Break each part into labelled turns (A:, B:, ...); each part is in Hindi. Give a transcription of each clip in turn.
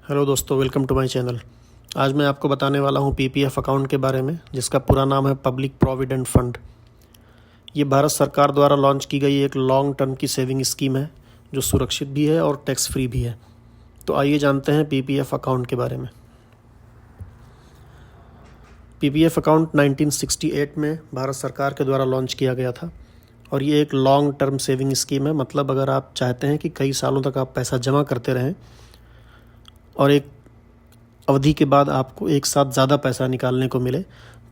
A: हेलो दोस्तों, वेलकम टू माय चैनल। आज मैं आपको बताने वाला हूं पीपीएफ अकाउंट के बारे में, जिसका पूरा नाम है पब्लिक प्रोविडेंट फंड। ये भारत सरकार द्वारा लॉन्च की गई एक लॉन्ग टर्म की सेविंग स्कीम है, जो सुरक्षित भी है और टैक्स फ्री भी है। तो आइए जानते हैं पीपीएफ अकाउंट के बारे में। पीपीएफ अकाउंट 1968 में भारत सरकार के द्वारा लॉन्च किया गया था और ये एक लॉन्ग टर्म सेविंग स्कीम है। मतलब अगर आप चाहते हैं कि कई सालों तक आप पैसा जमा करते रहें और एक अवधि के बाद आपको एक साथ ज़्यादा पैसा निकालने को मिले,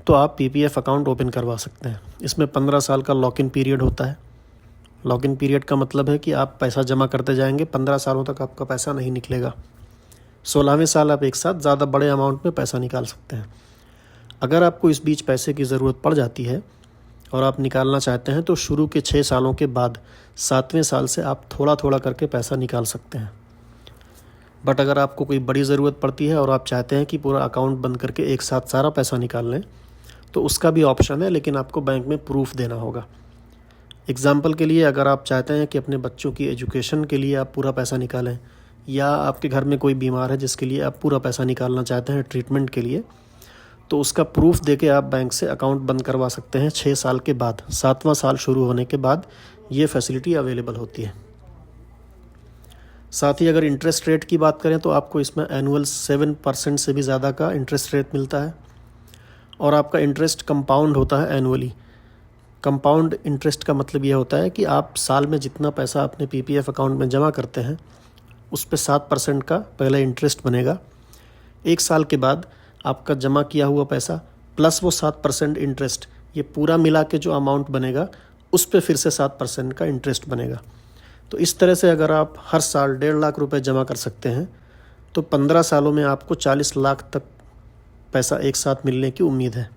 A: तो आप पीपीएफ अकाउंट ओपन करवा सकते हैं। इसमें 15 साल का लॉक इन पीरियड होता है। लॉक इन पीरियड का मतलब है कि आप पैसा जमा करते जाएंगे, 15 सालों तक आपका पैसा नहीं निकलेगा। 16वें साल आप एक साथ ज़्यादा बड़े अमाउंट में पैसा निकाल सकते हैं। अगर आपको इस बीच पैसे की ज़रूरत पड़ जाती है और आप निकालना चाहते हैं, तो शुरू के 6 सालों के बाद 7वें साल से आप थोड़ा थोड़ा करके पैसा निकाल सकते हैं। बट अगर आपको कोई बड़ी ज़रूरत पड़ती है और आप चाहते हैं कि पूरा अकाउंट बंद करके एक साथ सारा पैसा निकाल लें, तो उसका भी ऑप्शन है, लेकिन आपको बैंक में प्रूफ देना होगा। एग्ज़ाम्पल के लिए, अगर आप चाहते हैं कि अपने बच्चों की एजुकेशन के लिए आप पूरा पैसा निकालें, या आपके घर में कोई बीमार है जिसके लिए आप पूरा पैसा निकालना चाहते हैं ट्रीटमेंट के लिए, तो उसका प्रूफ देके आप बैंक से अकाउंट बंद करवा सकते हैं 6 साल के बाद। 7वां साल शुरू होने के बाद ये फैसिलिटी अवेलेबल होती है। साथ ही अगर इंटरेस्ट रेट की बात करें, तो आपको इसमें एनुअल 7% से भी ज़्यादा का इंटरेस्ट रेट मिलता है और आपका इंटरेस्ट कंपाउंड होता है एनुअली। कंपाउंड इंटरेस्ट का मतलब ये होता है कि आप साल में जितना पैसा अपने पीपीएफ अकाउंट में जमा करते हैं, उस पे 7% का पहले इंटरेस्ट बनेगा। 1 साल के बाद आपका जमा किया हुआ पैसा प्लस वो 7% इंटरेस्ट, ये पूरा मिला के जो अमाउंट बनेगा, उस पे फिर से 7% का इंटरेस्ट बनेगा। तो इस तरह से अगर आप हर साल 1.5 लाख रुपए जमा कर सकते हैं, तो 15 सालों में आपको 40 लाख तक पैसा एक साथ मिलने की उम्मीद है।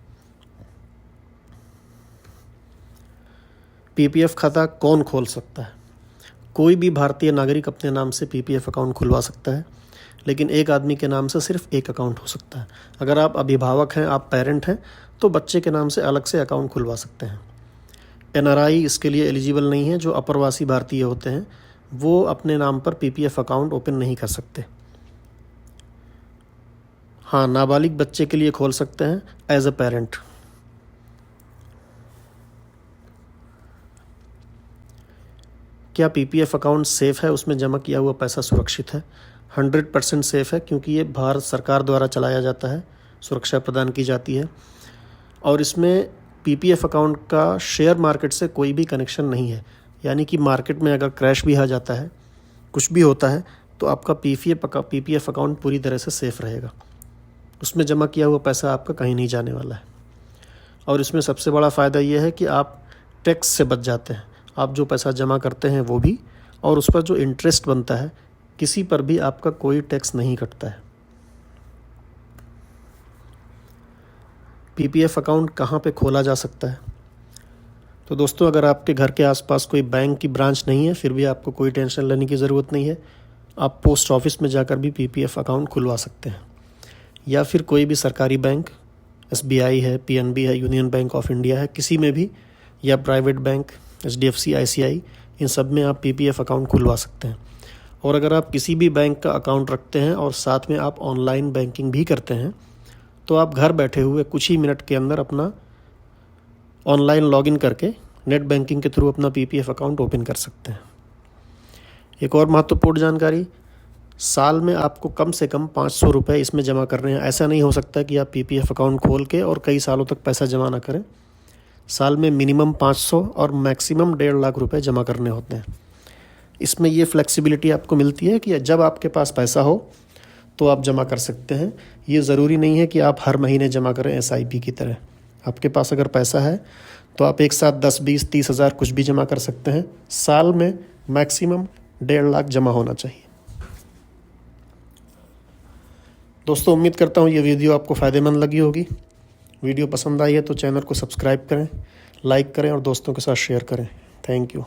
A: पीपीएफ खाता कौन खोल सकता है? कोई भी भारतीय नागरिक अपने नाम से पीपीएफ अकाउंट खुलवा सकता है, लेकिन एक आदमी के नाम से सिर्फ एक अकाउंट हो सकता है। अगर आप अभिभावक हैं, आप पेरेंट हैं, तो बच्चे के नाम से अलग से अकाउंट खुलवा सकते हैं। एनआरआई इसके लिए एलिजिबल नहीं है। जो अप्रवासी भारतीय होते हैं, वो अपने नाम पर पीपीएफ अकाउंट ओपन नहीं कर सकते। हाँ, नाबालिग बच्चे के लिए खोल सकते हैं एज अ पेरेंट। क्या पीपीएफ अकाउंट सेफ़ है? उसमें जमा किया हुआ पैसा सुरक्षित है? 100% सेफ़ है, क्योंकि ये भारत सरकार द्वारा चलाया जाता है, सुरक्षा प्रदान की जाती है। और इसमें पीपीएफ अकाउंट का शेयर मार्केट से कोई भी कनेक्शन नहीं है। यानी कि मार्केट में अगर क्रैश भी आ जाता है, कुछ भी होता है, तो आपका पीपीएफ अकाउंट पूरी तरह से सेफ़ रहेगा। उसमें जमा किया हुआ पैसा आपका कहीं नहीं जाने वाला है। और इसमें सबसे बड़ा फ़ायदा ये है कि आप टैक्स से बच जाते हैं। आप जो पैसा जमा करते हैं वो भी, और उस पर जो इंटरेस्ट बनता है, किसी पर भी आपका कोई टैक्स नहीं कटता है। पीपीएफ अकाउंट कहाँ पे खोला जा सकता है? तो दोस्तों, अगर आपके घर के आसपास कोई बैंक की ब्रांच नहीं है, फिर भी आपको कोई टेंशन लेने की ज़रूरत नहीं है। आप पोस्ट ऑफिस में जाकर भी पीपीएफ अकाउंट खुलवा सकते हैं, या फिर कोई भी सरकारी बैंक, एसबीआई है, पीएनबी है, यूनियन बैंक ऑफ इंडिया है, किसी में भी, या प्राइवेट बैंक, एचडीएफसी, आईसीआई, इन सब में आप पीपीएफ अकाउंट खुलवा सकते हैं। और अगर आप किसी भी बैंक का अकाउंट रखते हैं और साथ में आप ऑनलाइन बैंकिंग भी करते हैं, तो आप घर बैठे हुए कुछ ही मिनट के अंदर अपना ऑनलाइन लॉगिन करके नेट बैंकिंग के थ्रू अपना पीपीएफ अकाउंट ओपन कर सकते हैं। एक और महत्वपूर्ण जानकारी, साल में आपको कम से कम 500 रुपये इसमें जमा करने हैं। ऐसा नहीं हो सकता कि आप पीपीएफ अकाउंट खोल के और कई सालों तक पैसा जमा ना करें। साल में मिनिमम 500 और मैक्सिमम 1.5 लाख रुपये जमा करने होते हैं। इसमें ये फ्लेक्सिबिलिटी आपको मिलती है कि जब आपके पास पैसा हो तो आप जमा कर सकते हैं। ये ज़रूरी नहीं है कि आप हर महीने जमा करें एसआईपी की तरह। आपके पास अगर पैसा है तो आप एक साथ 10, 20, 30 हज़ार कुछ भी जमा कर सकते हैं। साल में मैक्सिमम 1.5 लाख जमा होना चाहिए। दोस्तों, उम्मीद करता हूँ ये वीडियो आपको फ़ायदेमंद लगी होगी। वीडियो पसंद आई है तो चैनल को सब्सक्राइब करें, लाइक करें और दोस्तों के साथ शेयर करें। Thank you.